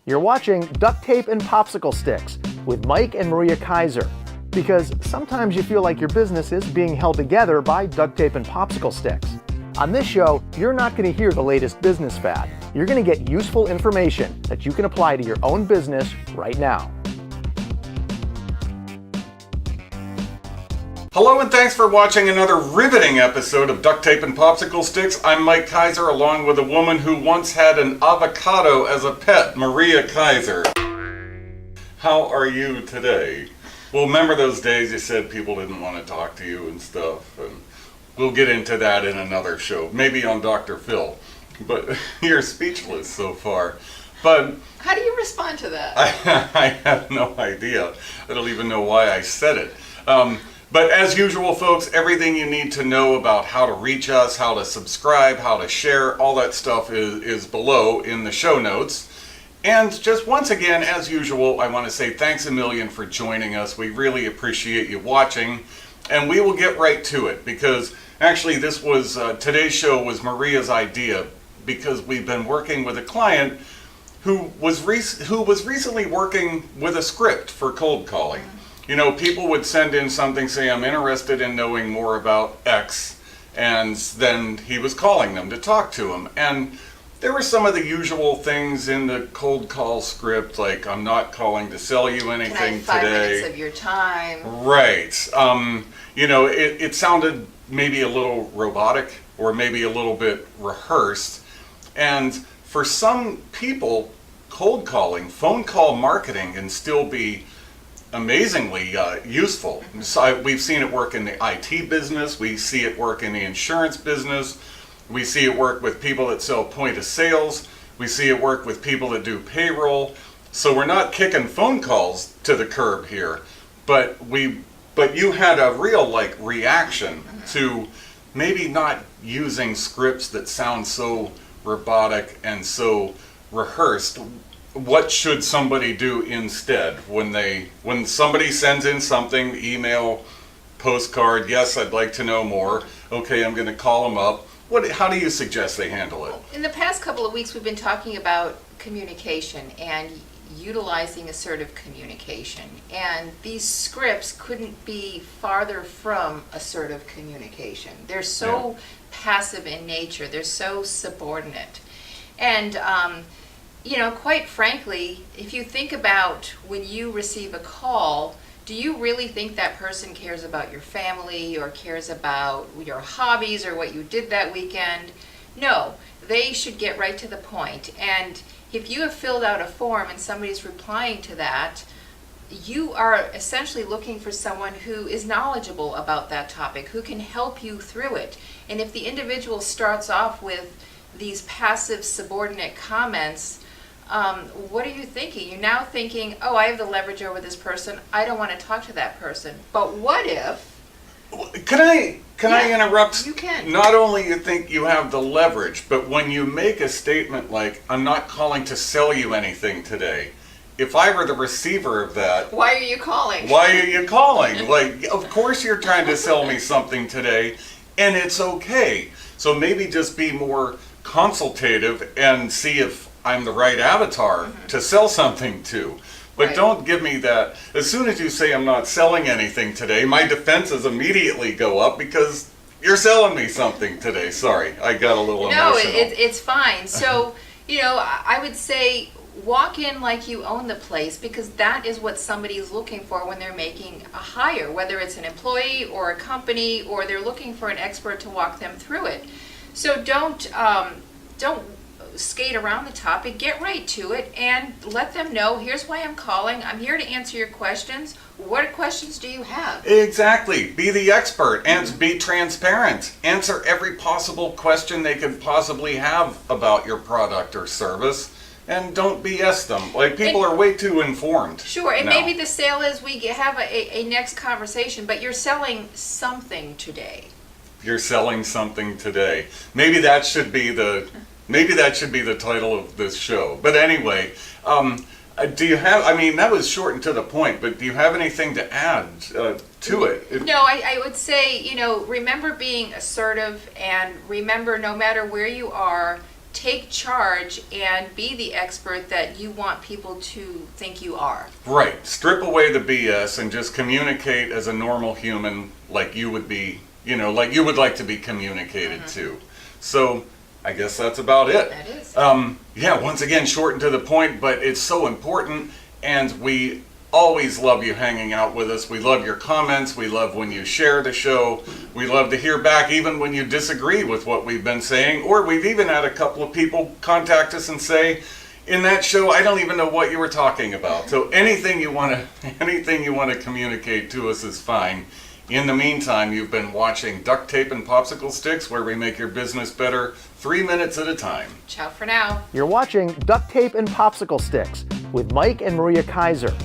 You're watching Duct Tape and Popsicle Sticks with Mike and Maria Keiser. Because sometimes you feel like your business is being held together by duct tape and popsicle sticks. On this show, you're not going to hear the latest business fad. You're going to get useful information that you can apply to your own business right now. Hello and thanks for watching another riveting episode of Duct Tape and Popsicle Sticks. I'm Mike Keiser, along with a woman who once had an avocado as a pet, Maria Keiser. How are you today? Well, remember those days you said people didn't want to talk to you and stuff, and we'll get into that in another show, maybe on Dr. Phil. But you're speechless so far. But how do you respond to that? I have no idea. I don't even know why I said it. But as usual, folks, everything you need to know about how to reach us, how to subscribe, how to share, all that stuff is below in the show notes. And just once again, as usual, I want to say thanks a million for joining us. We really appreciate you watching. And we will get right to it because actually this was, today's show was Maria's idea because we've been working with a client who was recently working with a script for cold calling. You know, people would send in something, say, I'm interested in knowing more about X, and then he was calling them to talk to them. And there were some of the usual things in the cold call script, like, I'm not calling to sell you anything Can I have 5 today. minutes of your time? Right. You know, it sounded maybe a little robotic or maybe a little bit rehearsed. And for some people, cold calling, phone call marketing can still be amazingly useful. So we've seen it work in the IT business, we see it work in the insurance business, we see it work with people that sell point of sales, we see it work with people that do payroll. So we're not kicking phone calls to the curb here, but you had a real reaction to maybe not using scripts that sound so robotic and so rehearsed. What should somebody do instead when somebody sends in something, email, postcard, yes, I'd like to know more, okay, I'm going to call them up. How do you suggest they handle it? In the past couple of weeks, we've been talking about communication and utilizing assertive communication. And these scripts couldn't be farther from assertive communication. They're so passive in nature. They're so subordinate. And you know, quite frankly, if you think about when you receive a call, do you really think that person cares about your family or cares about your hobbies or what you did that weekend? No, they should get right to the point. And if you have filled out a form and somebody's replying to that, you are essentially looking for someone who is knowledgeable about that topic, who can help you through it. And if the individual starts off with these passive subordinate comments, what are you thinking? You're now thinking, oh, I have the leverage over this person. I don't want to talk to that person. But what if? Can I interrupt? You can. Not only you think you have the leverage, but when you make a statement like, I'm not calling to sell you anything today, if I were the receiver of that, why are you calling? Why are you calling? Like, of course you're trying to sell me something today, and it's okay. So maybe just be more consultative and see if I'm the right avatar to sell something to. But Right. Don't give me that. As soon as you say I'm not selling anything today, my defenses immediately go up because you're selling me something today. Sorry, I got a little No, emotional. it's fine. So, you know, I would say walk in like you own the place because that is what somebody is looking for when they're making a hire, whether it's an employee or a company or they're looking for an expert to walk them through it. So don't skate around the topic, get right to it and let them know, here's why I'm calling, I'm here to answer your questions. What questions do you have? Exactly. Be the expert and be transparent. Answer every possible question they could possibly have about your product or service and don't BS them. Like, people are way too informed. Sure, and now. maybe the sale is we have a next conversation, but you're selling something today. You're selling something today. Maybe that should be the title of this show. But anyway, do you have, I mean, that was short and to the point, but do you have anything to add to it? No, I would say, you know, remember being assertive and remember no matter where you are, take charge and be the expert that you want people to think you are. Right. Strip away the BS and just communicate as a normal human, like you would be, like you would like to be communicated to. So I guess that's about it. That is. Yeah, once again, short and to the point, but it's so important, and we always love you hanging out with us. We love your comments. We love when you share the show. We love to hear back even when you disagree with what we've been saying, or we've even had a couple of people contact us and say, in that show, I don't even know what you were talking about. So anything you want to communicate to us is fine. In the meantime, you've been watching Duct Tape and Popsicle Sticks, where we make your business better 3 minutes at a time. Ciao for now. You're watching Duct Tape and Popsicle Sticks with Mike and Maria Keiser.